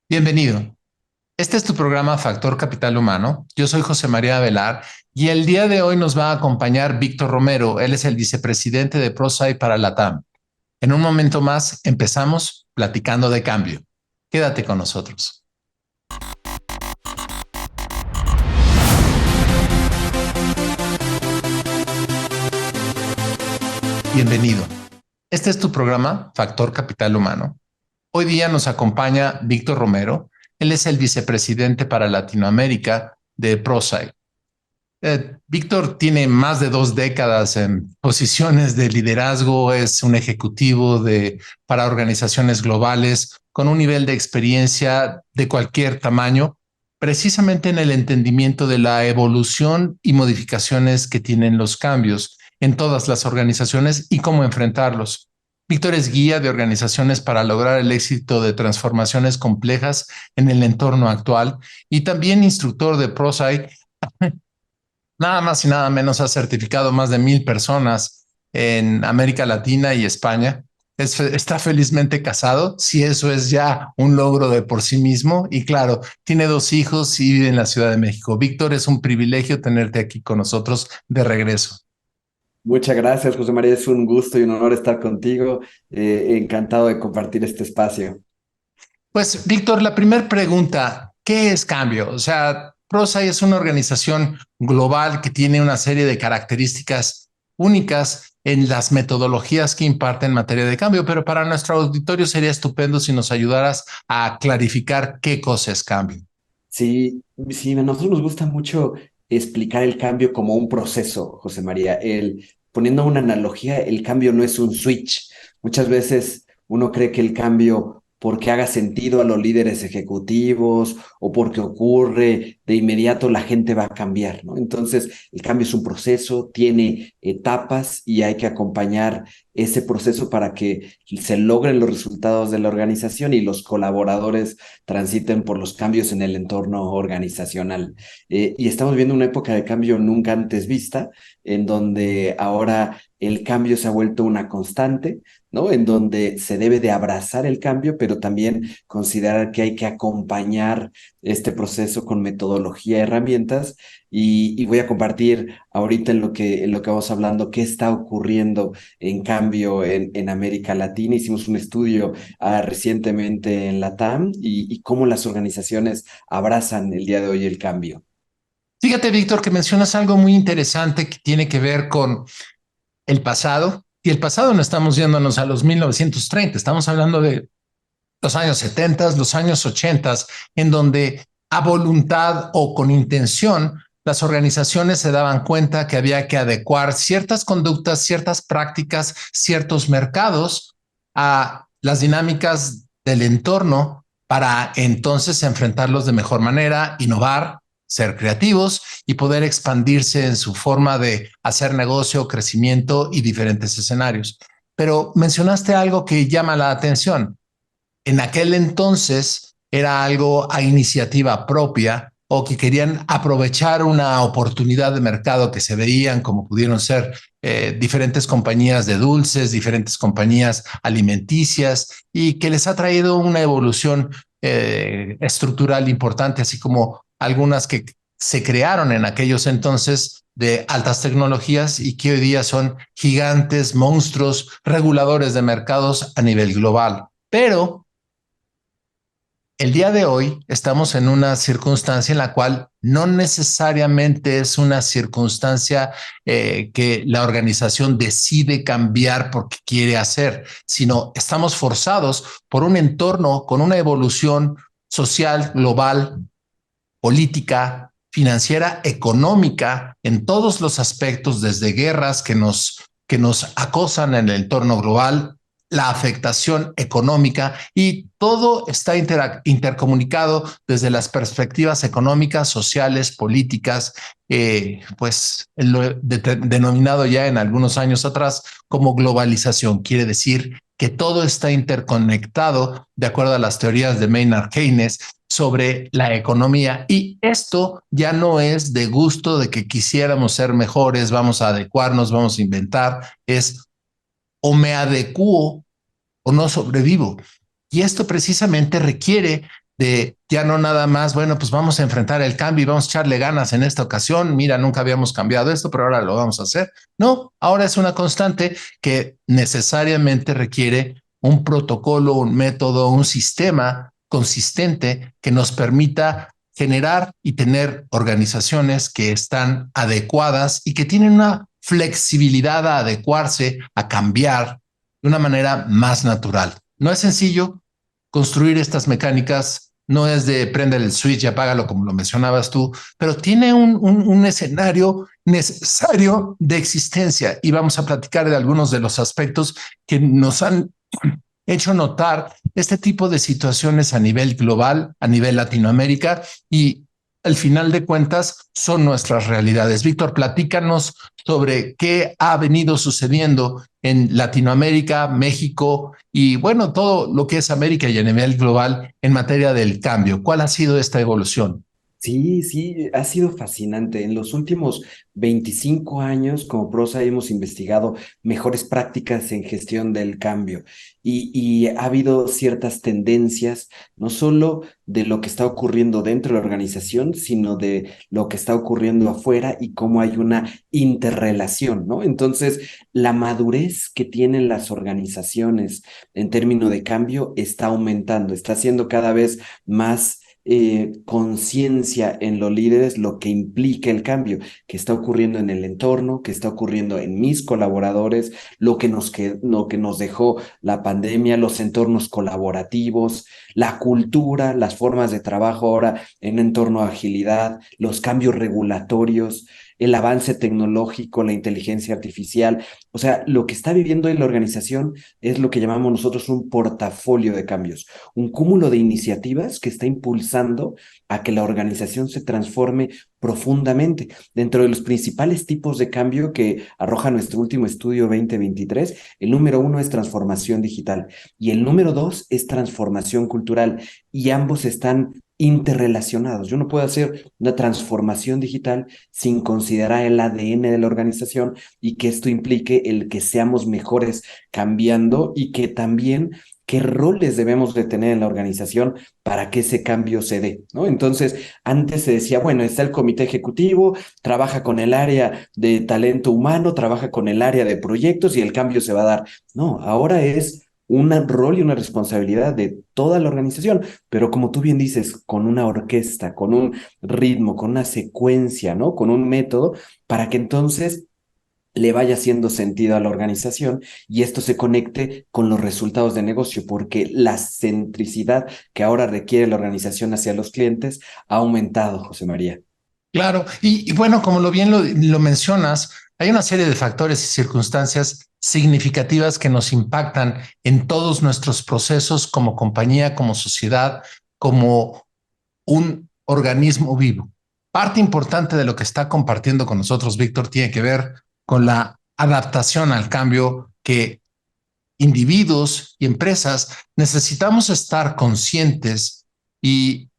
Bienvenido. Este es tu programa Factor Capital Humano. Yo soy José María Velar y el día de hoy nos va a acompañar Víctor Romero. Él es el vicepresidente de ProSci para LATAM. En un momento más empezamos platicando de cambio. Quédate con nosotros. Bienvenido. Este es tu programa Factor Capital Humano. Hoy día nos acompaña Víctor Romero. Él es el vicepresidente para Latinoamérica de ProSci. Víctor tiene más de 2 décadas en posiciones de liderazgo, es un ejecutivo para organizaciones globales con un nivel de experiencia de cualquier tamaño, precisamente en el entendimiento de la evolución y modificaciones que tienen los cambios en todas las organizaciones y cómo enfrentarlos. Víctor es guía de organizaciones para lograr el éxito de transformaciones complejas en el entorno actual y también instructor de ProSci. Nada más y nada menos ha certificado más de 1,000 personas en América Latina y España. Está felizmente casado, si eso es ya un logro de por sí mismo. Y claro, tiene 2 hijos y vive en la Ciudad de México. Víctor, es un privilegio tenerte aquí con nosotros de regreso. Muchas gracias, José María. Es un gusto y un honor estar contigo. Encantado de compartir este espacio. Pues, Víctor, la primera pregunta, ¿qué es cambio? O sea, ProSci es una organización global que tiene una serie de características únicas en las metodologías que imparte en materia de cambio, pero para nuestro auditorio sería estupendo si nos ayudaras a clarificar qué cosa es cambio. Sí, sí, a nosotros nos gusta mucho explicar el cambio como un proceso, José María. Poniendo una analogía, el cambio no es un switch. Muchas veces uno cree que el cambio, porque haga sentido a los líderes ejecutivos o porque ocurre de inmediato, la gente va a cambiar, ¿no? Entonces, el cambio es un proceso, tiene etapas y hay que acompañar ese proceso para que se logren los resultados de la organización y los colaboradores transiten por los cambios en el entorno organizacional. Y estamos viendo una época de cambio nunca antes vista, en donde ahora el cambio se ha vuelto una constante, ¿no? En donde se debe de abrazar el cambio, pero también considerar que hay que acompañar este proceso con metodología, herramientas, y voy a compartir ahorita en lo que vamos hablando, qué está ocurriendo en cambio en América Latina. Hicimos un estudio recientemente en LATAM y cómo las organizaciones abrazan el día de hoy el cambio. Fíjate, Víctor, que mencionas algo muy interesante que tiene que ver con el pasado. Y el pasado no estamos yéndonos a los 1930, estamos hablando de los años 70, los años 80, en donde a voluntad o con intención las organizaciones se daban cuenta que había que adecuar ciertas conductas, ciertas prácticas, ciertos mercados a las dinámicas del entorno para entonces enfrentarlos de mejor manera, innovar, ser creativos y poder expandirse en su forma de hacer negocio, crecimiento y diferentes escenarios. Pero mencionaste algo que llama la atención. En aquel entonces era algo a iniciativa propia o que querían aprovechar una oportunidad de mercado que se veían, como pudieron ser diferentes compañías de dulces, diferentes compañías alimenticias, y que les ha traído una evolución estructural importante, así como algunas que se crearon en aquellos entonces de altas tecnologías y que hoy día son gigantes, monstruos, reguladores de mercados a nivel global. Pero el día de hoy estamos en una circunstancia en la cual no necesariamente es una circunstancia que la organización decide cambiar porque quiere hacer, sino estamos forzados por un entorno con una evolución social, global, política, financiera, económica, en todos los aspectos, desde guerras que nos acosan en el entorno global, la afectación económica, y todo está intercomunicado desde las perspectivas económicas, sociales, políticas, pues lo denominado ya en algunos años atrás como globalización. Quiere decir que todo está interconectado de acuerdo a las teorías de Maynard Keynes sobre la economía, y esto ya no es de gusto de que quisiéramos ser mejores, vamos a adecuarnos, vamos a inventar, es o me adecuo o no sobrevivo. Y esto precisamente requiere de ya no nada más, bueno, pues vamos a enfrentar el cambio y vamos a echarle ganas en esta ocasión. Mira, nunca habíamos cambiado esto, pero ahora lo vamos a hacer. No, ahora es una constante que necesariamente requiere un protocolo, un método, un sistema consistente que nos permita generar y tener organizaciones que están adecuadas y que tienen una flexibilidad a adecuarse, a cambiar de una manera más natural. No es sencillo construir estas mecánicas, no es de prender el switch y apágalo como lo mencionabas tú, pero tiene un escenario necesario de existencia y vamos a platicar de algunos de los aspectos que nos han hecho notar este tipo de situaciones a nivel global, a nivel Latinoamérica y al final de cuentas son nuestras realidades. Víctor, platícanos sobre qué ha venido sucediendo en Latinoamérica, México y bueno, todo lo que es América y a nivel global en materia del cambio. ¿Cuál ha sido esta evolución? Sí, sí, ha sido fascinante. En los últimos 25 años, como Prosa, hemos investigado mejores prácticas en gestión del cambio y ha habido ciertas tendencias, no solo de lo que está ocurriendo dentro de la organización, sino de lo que está ocurriendo afuera y cómo hay una interrelación, ¿no? Entonces, la madurez que tienen las organizaciones en términos de cambio está aumentando, está siendo cada vez más conciencia en los líderes lo que implica el cambio que está ocurriendo en el entorno, que está ocurriendo en mis colaboradores, lo que nos dejó la pandemia, los entornos colaborativos, la cultura, las formas de trabajo ahora en entorno a agilidad, los cambios regulatorios, el avance tecnológico, la inteligencia artificial. O sea, lo que está viviendo en la organización es lo que llamamos nosotros un portafolio de cambios, un cúmulo de iniciativas que está impulsando a que la organización se transforme profundamente. Dentro de los principales tipos de cambio que arroja nuestro último estudio 2023, el número uno es transformación digital y el número dos es transformación cultural y ambos están interrelacionados. Yo no puedo hacer una transformación digital sin considerar el ADN de la organización y que esto implique el que seamos mejores cambiando y que también qué roles debemos de tener en la organización para que ese cambio se dé, ¿no? Entonces, antes se decía, bueno, está el comité ejecutivo, trabaja con el área de talento humano, trabaja con el área de proyectos y el cambio se va a dar. No, ahora es un rol y una responsabilidad de toda la organización, pero como tú bien dices, con una orquesta, con un ritmo, con una secuencia, ¿no? Con un método, para que entonces le vaya haciendo sentido a la organización y esto se conecte con los resultados de negocio, porque la centricidad que ahora requiere la organización hacia los clientes ha aumentado, José María. Claro, y bueno, como lo bien lo mencionas, hay una serie de factores y circunstancias significativas que nos impactan en todos nuestros procesos como compañía, como sociedad, como un organismo vivo. Parte importante de lo que está compartiendo con nosotros, Víctor, tiene que ver con la adaptación al cambio que individuos y empresas necesitamos estar conscientes y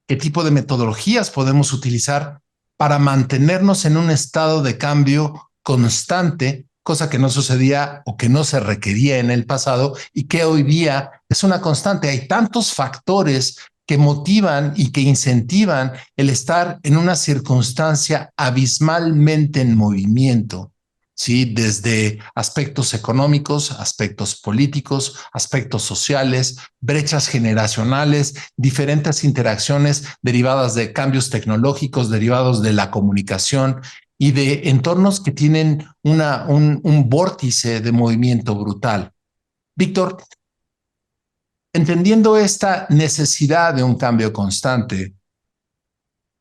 qué tipo de metodologías podemos utilizar para mantenernos en un estado de cambio constante, cosa que no sucedía o que no se requería en el pasado y que hoy día es una constante. Hay tantos factores que motivan y que incentivan el estar en una circunstancia abismalmente en movimiento. Sí, desde aspectos económicos, aspectos políticos, aspectos sociales, brechas generacionales, diferentes interacciones derivadas de cambios tecnológicos, derivados de la comunicación y de entornos que tienen un vórtice de movimiento brutal. Víctor, entendiendo esta necesidad de un cambio constante,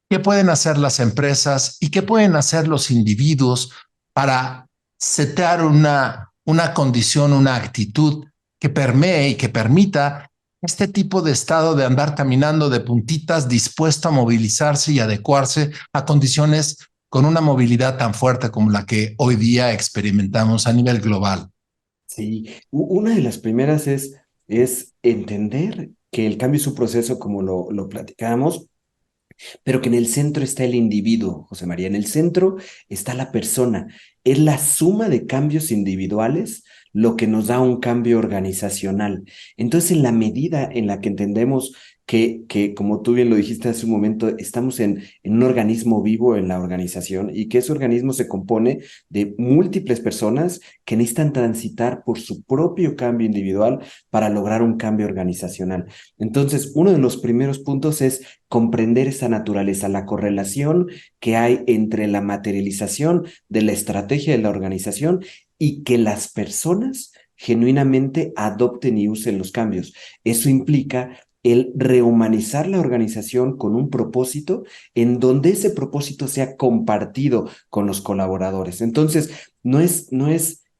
¿qué pueden hacer las empresas y qué pueden hacer los individuos para setear una condición, una actitud que permee y que permita este tipo de estado de andar caminando de puntitas, dispuesto a movilizarse y adecuarse a condiciones con una movilidad tan fuerte como la que hoy día experimentamos a nivel global? Sí, una de las primeras es entender que el cambio es un proceso como lo platicábamos, pero que en el centro está el individuo, José María, en el centro está la persona, es la suma de cambios individuales lo que nos da un cambio organizacional. Entonces, en la medida en la que entendemos como tú bien lo dijiste hace un momento, estamos en un organismo vivo en la organización y que ese organismo se compone de múltiples personas que necesitan transitar por su propio cambio individual para lograr un cambio organizacional. Entonces, uno de los primeros puntos es comprender esa naturaleza, la correlación que hay entre la materialización de la estrategia de la organización y que las personas genuinamente adopten y usen los cambios. Eso implica el rehumanizar la organización con un propósito en donde ese propósito sea compartido con los colaboradores. Entonces, no es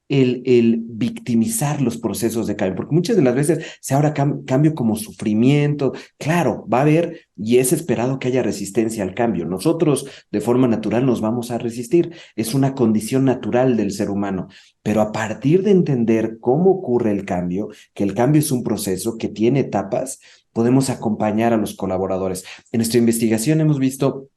el victimizar los procesos de cambio, porque muchas de las veces se habla cambio como sufrimiento. Claro, va a haber y es esperado que haya resistencia al cambio. Nosotros de forma natural nos vamos a resistir, es una condición natural del ser humano, pero a partir de entender cómo ocurre el cambio, que el cambio es un proceso que tiene etapas, podemos acompañar a los colaboradores. En nuestra investigación hemos visto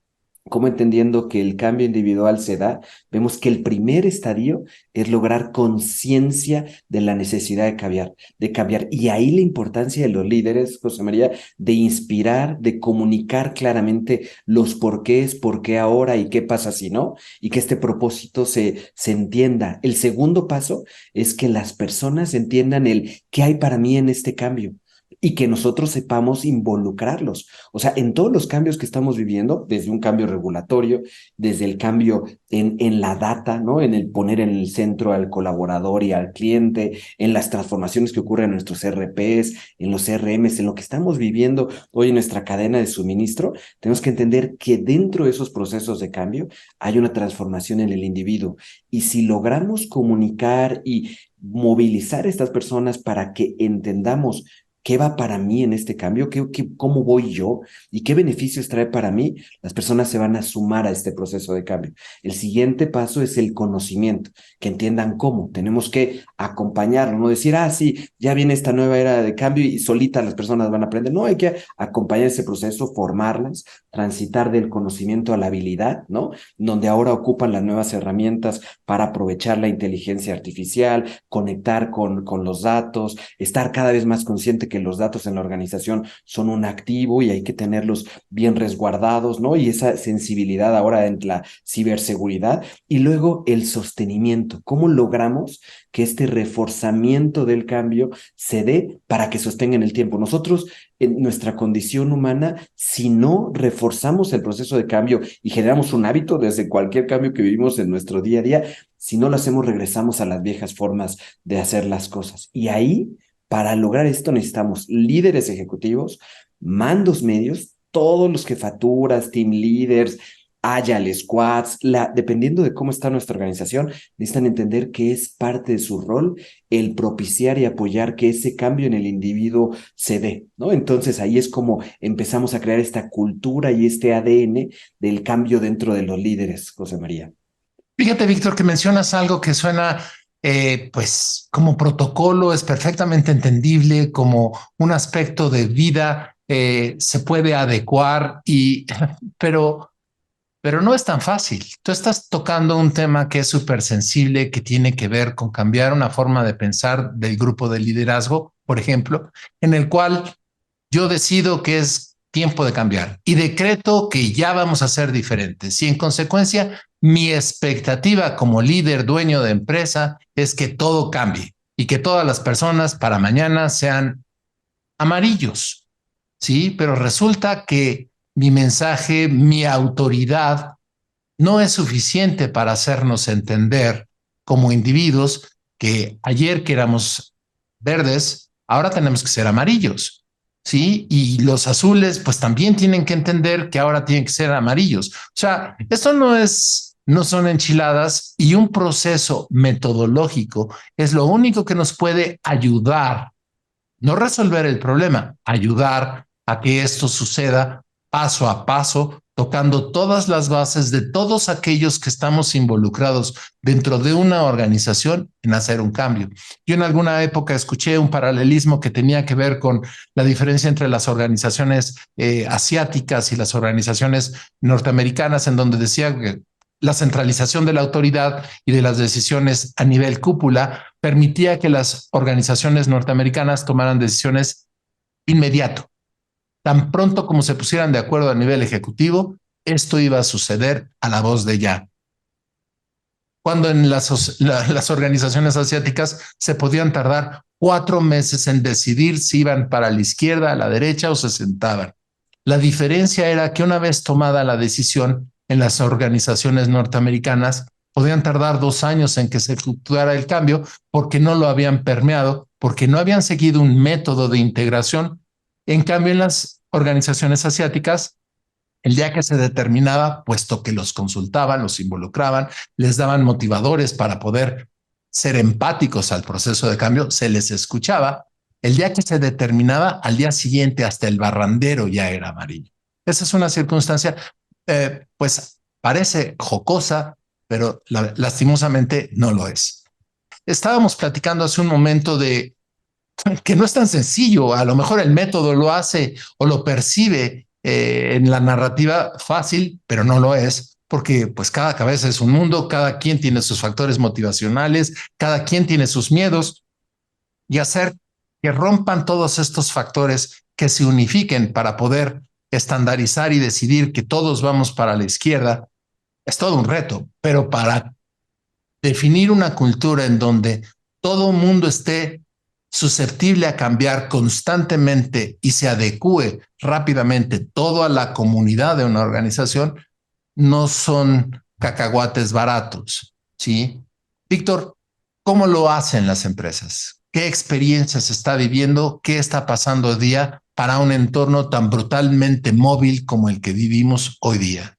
cómo, entendiendo que el cambio individual se da, vemos que el primer estadio es lograr conciencia de la necesidad de cambiar. Y ahí la importancia de los líderes, José María, de inspirar, de comunicar claramente los porqués, por qué ahora y qué pasa si no, y que este propósito se entienda. El segundo paso es que las personas entiendan el qué hay para mí en este cambio y que nosotros sepamos involucrarlos. O sea, en todos los cambios que estamos viviendo, desde un cambio regulatorio, desde el cambio en la data, ¿no? En el poner en el centro al colaborador y al cliente, en las transformaciones que ocurren en nuestros RPs, en los CRMs, en lo que estamos viviendo hoy en nuestra cadena de suministro, tenemos que entender que dentro de esos procesos de cambio hay una transformación en el individuo. Y si logramos comunicar y movilizar a estas personas para que entendamos qué va para mí en este cambio, cómo voy yo y qué beneficios trae para mí, las personas se van a sumar a este proceso de cambio. El siguiente paso es el conocimiento, que entiendan cómo. Tenemos que acompañarlo, no decir, sí, ya viene esta nueva era de cambio y solitas las personas van a aprender. No, hay que acompañar ese proceso, formarlas, transitar del conocimiento a la habilidad, ¿no? Donde ahora ocupan las nuevas herramientas para aprovechar la inteligencia artificial, conectar con los datos, estar cada vez más consciente que los datos en la organización son un activo y hay que tenerlos bien resguardados, ¿no? Y esa sensibilidad ahora en la ciberseguridad. Y luego el sostenimiento. ¿Cómo logramos que este reforzamiento del cambio se dé para que sostenga en el tiempo? Nosotros, en nuestra condición humana, si no reforzamos el proceso de cambio y generamos un hábito desde cualquier cambio que vivimos en nuestro día a día, si no lo hacemos, regresamos a las viejas formas de hacer las cosas. Y ahí, para lograr esto, necesitamos líderes ejecutivos, mandos medios, todos los jefaturas, team leaders, agile squads, dependiendo de cómo está nuestra organización, necesitan entender que es parte de su rol el propiciar y apoyar que ese cambio en el individuo se dé, ¿no? Entonces ahí es como empezamos a crear esta cultura y este ADN del cambio dentro de los líderes, José María. Fíjate, Víctor, que mencionas algo que suena pues como protocolo, es perfectamente entendible, como un aspecto de vida, se puede adecuar, pero no es tan fácil. Tú estás tocando un tema que es súper sensible, que tiene que ver con cambiar una forma de pensar del grupo de liderazgo, por ejemplo, en el cual yo decido que es tiempo de cambiar y decreto que ya vamos a ser diferentes. Y en consecuencia, mi expectativa como líder, dueño de empresa, es que todo cambie y que todas las personas para mañana sean amarillos. Sí, pero resulta que mi mensaje, mi autoridad no es suficiente para hacernos entender como individuos que ayer que éramos verdes, ahora tenemos que ser amarillos. Sí, y los azules pues también tienen que entender que ahora tienen que ser amarillos. O sea, esto no son enchiladas, y un proceso metodológico es lo único que nos puede ayudar, no resolver el problema, ayudar a que esto suceda paso a paso, tocando todas las bases de todos aquellos que estamos involucrados dentro de una organización en hacer un cambio. Yo en alguna época escuché un paralelismo que tenía que ver con la diferencia entre las organizaciones asiáticas y las organizaciones norteamericanas, en donde decía que la centralización de la autoridad y de las decisiones a nivel cúpula permitía que las organizaciones norteamericanas tomaran decisiones inmediato. Tan pronto como se pusieran de acuerdo a nivel ejecutivo, esto iba a suceder a la voz de ya. Cuando en las organizaciones asiáticas se podían tardar 4 meses en decidir si iban para la izquierda, a la derecha o se sentaban. La diferencia era que una vez tomada la decisión en las organizaciones norteamericanas, podían tardar 2 años en que se efectuara el cambio porque no lo habían permeado, porque no habían seguido un método de integración. En cambio, en las organizaciones asiáticas, el día que se determinaba, puesto que los consultaban, los involucraban, les daban motivadores para poder ser empáticos al proceso de cambio, se les escuchaba. El día que se determinaba, al día siguiente hasta el barrandero ya era amarillo. Esa es una circunstancia, pues parece jocosa, pero lastimosamente no lo es. Estábamos platicando hace un momento de que no es tan sencillo. A lo mejor el método lo hace o lo percibe en la narrativa fácil, pero no lo es, porque pues cada cabeza es un mundo, cada quien tiene sus factores motivacionales, cada quien tiene sus miedos, y hacer que rompan todos estos factores, que se unifiquen para poder estandarizar y decidir que todos vamos para la izquierda, es todo un reto. Pero para definir una cultura en donde todo mundo esté susceptible a cambiar constantemente y se adecue rápidamente toda la comunidad de una organización, no son cacahuates baratos, ¿sí? Víctor, ¿cómo lo hacen las empresas? ¿Qué experiencia se está viviendo? ¿Qué está pasando hoy día para un entorno tan brutalmente móvil como el que vivimos hoy día?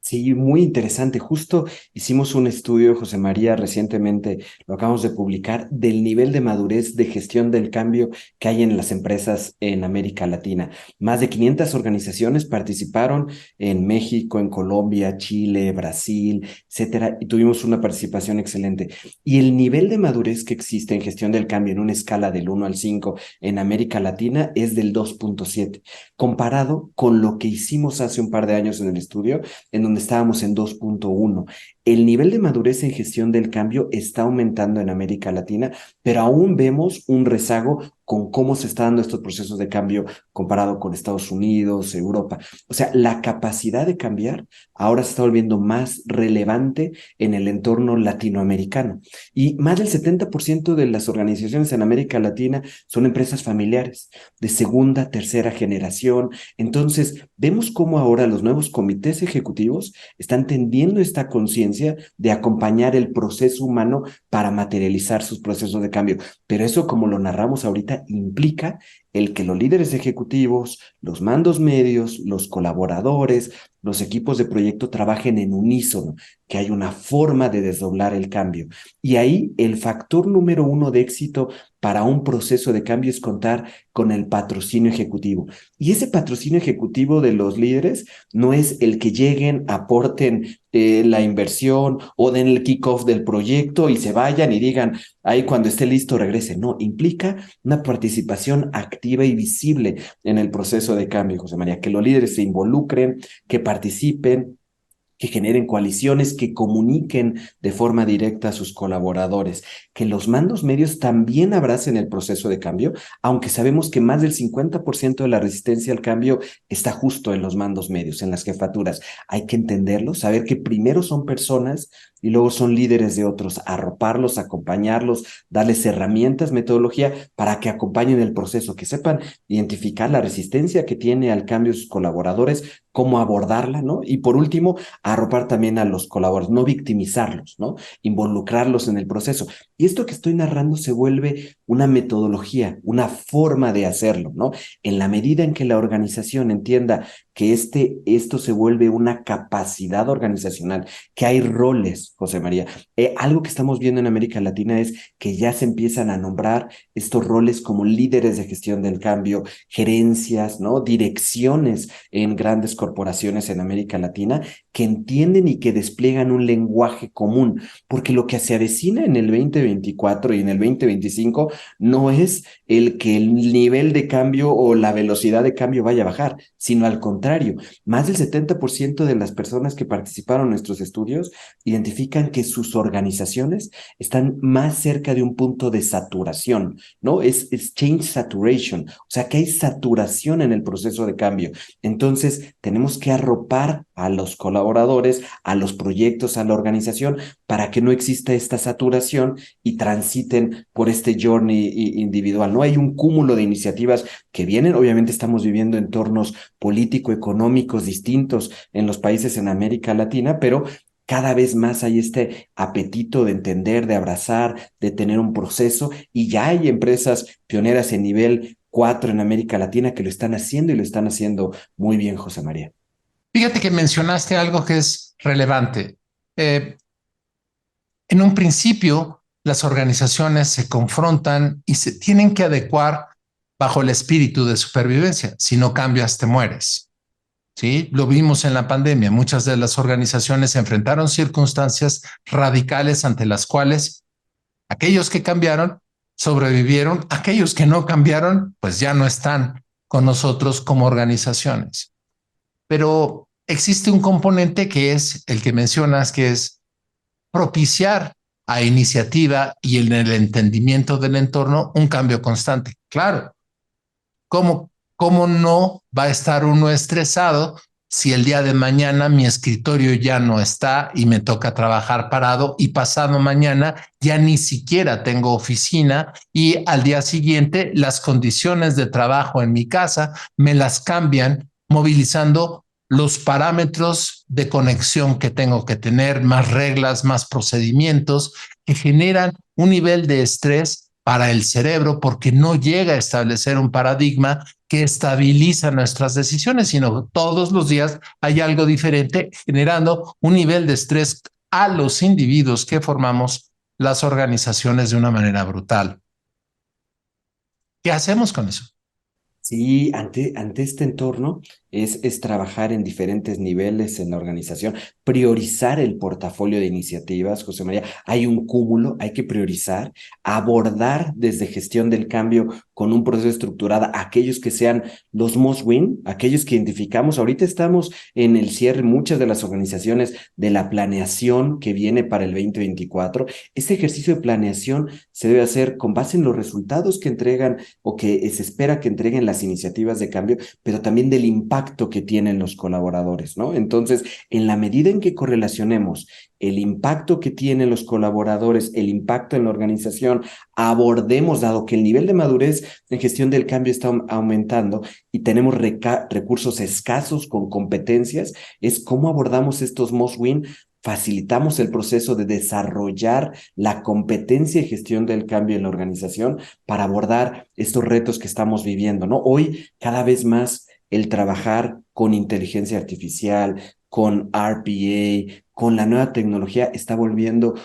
Sí, muy interesante. Justo hicimos un estudio, José María, recientemente lo acabamos de publicar, del nivel de madurez de gestión del cambio que hay en las empresas en América Latina. Más de 500 organizaciones participaron en México, en Colombia, Chile, Brasil, etcétera, y tuvimos una participación excelente. Y el nivel de madurez que existe en gestión del cambio en una escala del 1 al 5 en América Latina es del 2.7, comparado con lo que hicimos hace un par de años en el estudio, en donde estábamos en 2.1. El nivel de madurez en gestión del cambio está aumentando en América Latina, pero aún vemos un rezago con cómo se están dando estos procesos de cambio comparado con Estados Unidos, Europa. O sea, la capacidad de cambiar ahora se está volviendo más relevante en el entorno latinoamericano. Y más del 70% de las organizaciones en América Latina son empresas familiares, de segunda, tercera generación. Entonces, vemos cómo ahora los nuevos comités ejecutivos están tendiendo esta conciencia de acompañar el proceso humano para materializar sus procesos de cambio. Pero eso, como lo narramos ahorita, implica el que los líderes ejecutivos, los mandos medios, los colaboradores, los equipos de proyecto trabajen en unísono, que hay una forma de desdoblar el cambio. Y ahí el factor número uno de éxito para un proceso de cambio es contar con el patrocinio ejecutivo. Y ese patrocinio ejecutivo de los líderes no es el que lleguen, aporten la inversión o den el kickoff del proyecto y se vayan y digan, ahí cuando esté listo regrese. No, implica una participación activa y visible en el proceso de cambio, José María, que los líderes se involucren, que participen, que generen coaliciones, que comuniquen de forma directa a sus colaboradores, que los mandos medios también abracen el proceso de cambio, aunque sabemos que más del 50% de la resistencia al cambio está justo en los mandos medios, en las jefaturas. Hay que entenderlo, saber que primero son personas y luego son líderes de otros, arroparlos, acompañarlos, darles herramientas, metodología para que acompañen el proceso, que sepan identificar la resistencia que tiene al cambio sus colaboradores, cómo abordarla, ¿no? Y por último, arropar también a los colaboradores, no victimizarlos, ¿no? Involucrarlos en el proceso. Y esto que estoy narrando se vuelve una metodología, una forma de hacerlo, ¿no? En la medida en que la organización entienda que esto se vuelve una capacidad organizacional, que hay roles, José María. Algo que estamos viendo en América Latina es que ya se empiezan a nombrar estos roles como líderes de gestión del cambio, gerencias, ¿no? Direcciones en grandes corporaciones en América Latina que entienden y que despliegan un lenguaje común, porque lo que se avecina en el 2024 y en el 2025 no es el que el nivel de cambio o la velocidad de cambio vaya a bajar, sino al contrario, contrario, más del 70% de las personas que participaron en nuestros estudios identifican que sus organizaciones están más cerca de un punto de saturación, ¿no? Es change saturation, o sea que hay saturación en el proceso de cambio. Entonces, tenemos que arropar a los colaboradores, a los proyectos, a la organización, para que no exista esta saturación y transiten por este journey individual, ¿no? Hay un cúmulo de iniciativas que vienen, obviamente estamos viviendo entornos político-económicos distintos en los países en América Latina, pero cada vez más hay este apetito de entender, de abrazar, de tener un proceso, y ya hay empresas pioneras en nivel 4 en América Latina que lo están haciendo y lo están haciendo muy bien, José María. Fíjate que mencionaste algo que es relevante. Eh, en un principio, las organizaciones se confrontan y se tienen que adecuar bajo el espíritu de supervivencia. Si no cambias, te mueres. ¿Sí? Lo vimos en la pandemia. Muchas de las organizaciones se enfrentaron circunstancias radicales ante las cuales aquellos que cambiaron sobrevivieron, aquellos que no cambiaron, pues ya no están con nosotros como organizaciones. Pero existe un componente que es el que mencionas, que es propiciar a iniciativa y en el entendimiento del entorno un cambio constante. Claro, ¿cómo no va a estar uno estresado si el día de mañana mi escritorio ya no está y me toca trabajar parado y pasado mañana ya ni siquiera tengo oficina y al día siguiente las condiciones de trabajo en mi casa me las cambian movilizando los parámetros de conexión que tengo que tener, más reglas, más procedimientos que generan un nivel de estrés para el cerebro porque no llega a establecer un paradigma que estabiliza nuestras decisiones, sino todos los días hay algo diferente generando un nivel de estrés a los individuos que formamos las organizaciones de una manera brutal. ¿Qué hacemos con eso? Sí, ante este entorno es trabajar en diferentes niveles en la organización, priorizar el portafolio de iniciativas, José María. Hay un cúmulo, hay que priorizar, abordar desde gestión del cambio con un proceso estructurado aquellos que sean los most win, aquellos que identificamos. Ahorita estamos en el cierre, muchas de las organizaciones, de la planeación que viene para el 2024. Este ejercicio de planeación se debe hacer con base en los resultados que entregan o que se espera que entreguen las iniciativas de cambio, pero también del impacto que tienen los colaboradores, ¿no? Entonces, en la medida en que correlacionemos el impacto que tienen los colaboradores, el impacto en la organización, abordemos, dado que el nivel de madurez en gestión del cambio está aumentando y tenemos recursos escasos con competencias, es cómo abordamos estos must win, facilitamos el proceso de desarrollar la competencia y gestión del cambio en la organización para abordar estos retos que estamos viviendo, ¿no? Hoy, cada vez más, el trabajar con inteligencia artificial, con RPA, con la nueva tecnología, está volviendo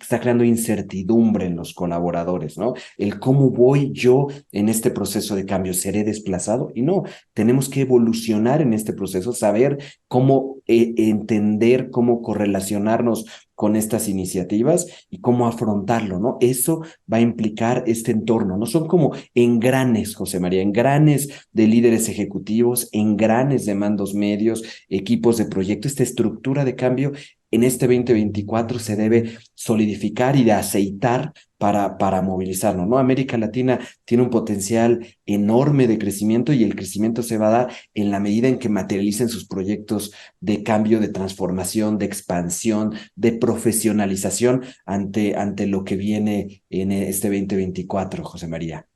está creando incertidumbre en los colaboradores, ¿no? El cómo voy yo en este proceso de cambio, ¿seré desplazado? Y no, tenemos que evolucionar en este proceso, saber cómo entender, cómo correlacionarnos con estas iniciativas y cómo afrontarlo, ¿no? Eso va a implicar este entorno, ¿no? Son como engranes, José María, engranes de líderes ejecutivos, engranes de mandos medios, equipos de proyecto. Esta estructura de cambio en este 2024 se debe solidificar y de aceitar para movilizarnos, ¿no? América Latina tiene un potencial enorme de crecimiento y el crecimiento se va a dar en la medida en que materialicen sus proyectos de cambio, de transformación, de expansión, de profesionalización ante lo que viene en este 2024, José María.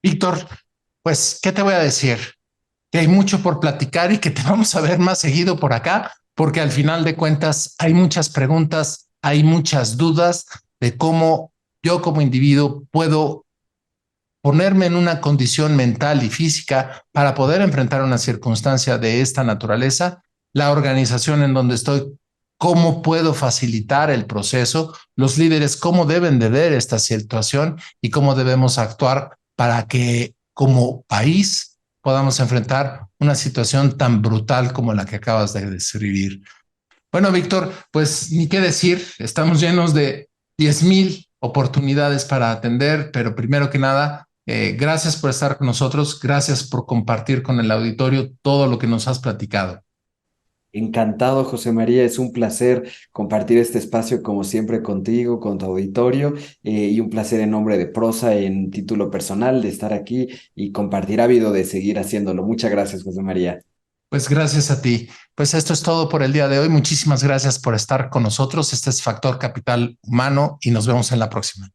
Víctor, pues, ¿qué te voy a decir? Que hay mucho por platicar y que te vamos a ver más seguido por acá, porque al final de cuentas hay muchas preguntas, hay muchas dudas de cómo yo como individuo puedo ponerme en una condición mental y física para poder enfrentar una circunstancia de esta naturaleza, la organización en donde estoy, cómo puedo facilitar el proceso, los líderes, cómo deben de ver esta situación y cómo debemos actuar para que como país podamos enfrentar una situación tan brutal como la que acabas de describir. Bueno, Víctor, pues ni qué decir, estamos llenos de 10,000 oportunidades para atender, pero primero que nada, Gracias por estar con nosotros, gracias por compartir con el auditorio todo lo que nos has platicado. Encantado, José María. Es un placer compartir este espacio como siempre contigo, con tu auditorio, y un placer en nombre de Prosa, en título personal, de estar aquí y compartir ávido de seguir haciéndolo. Muchas gracias, José María. Pues gracias a ti. Pues esto es todo por el día de hoy. Muchísimas gracias por estar con nosotros. Este es Factor Capital Humano y nos vemos en la próxima.